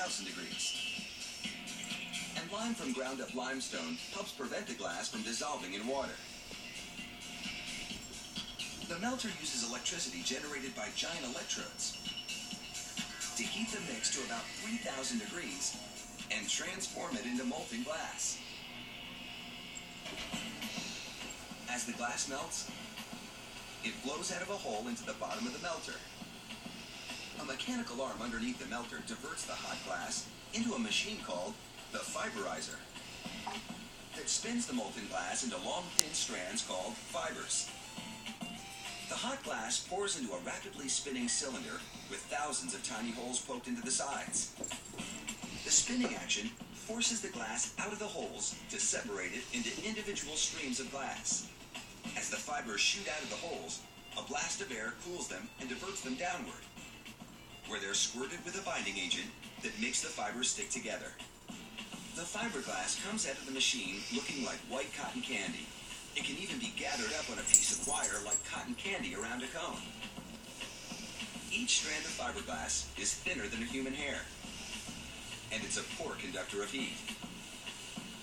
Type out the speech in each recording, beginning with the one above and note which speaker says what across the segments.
Speaker 1: 3,000 degrees. And lime from ground-up limestone helps prevent the glass from dissolving in water. The melter uses electricity generated by giant electrodes to heat the mix to about 3,000 degrees and transform it into molten glass. As the glass melts, it flows out of a hole into the bottom of the melter. A mechanical arm underneath the melter diverts the hot glass into a machine called the fiberizer that spins the molten glass into long, thin strands called fibers. The hot glass pours into a rapidly spinning cylinder with thousands of tiny holes poked into the sides. The spinning action forces the glass out of the holes to separate it into individual streams of glass. As the fibers shoot out of the holes, a blast of air cools them and diverts them downward, where they're squirted with a binding agent that makes the fibers stick together. The fiberglass comes out of the machine looking like white cotton candy. It can even be gathered up on a piece of wire like cotton candy around a cone. Each strand of fiberglass is thinner than a human hair, and it's a poor conductor of heat.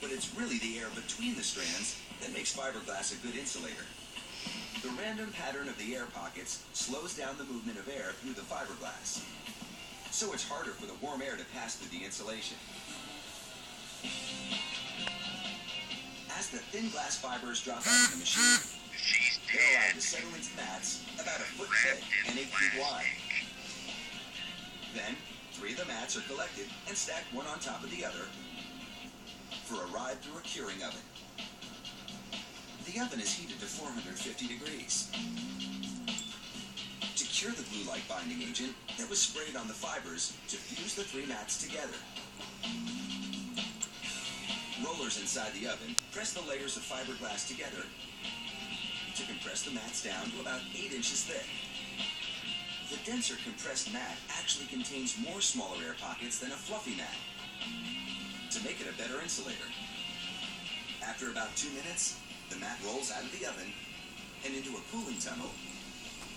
Speaker 1: But it's really the air between the strands that makes fiberglass a good insulator. The random pattern of the air pockets slows down the movement of air through the fiberglass, so it's harder for the warm air to pass through the insulation. As the thin glass fibers drop out of the machine, they're allowed to settle into mats about a foot thick and 8 feet wide. Then, 3 of the mats are collected and stacked one on top of the other for a ride through a curing oven. The oven is heated to 450 degrees. To cure the glue-like binding agent that was sprayed on the fibers to fuse the 3 mats together. Rollers inside the oven press the layers of fiberglass together to compress the mats down to about 8 inches thick. The denser compressed mat actually contains more smaller air pockets than a fluffy mat to make it a better insulator. After about 2 minutes, the mat rolls out of the oven and into a cooling tunnel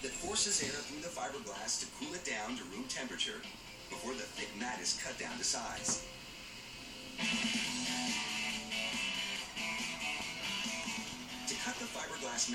Speaker 1: that forces air through the fiberglass to cool it down to room temperature before the thick mat is cut down to size. To cut the fiberglass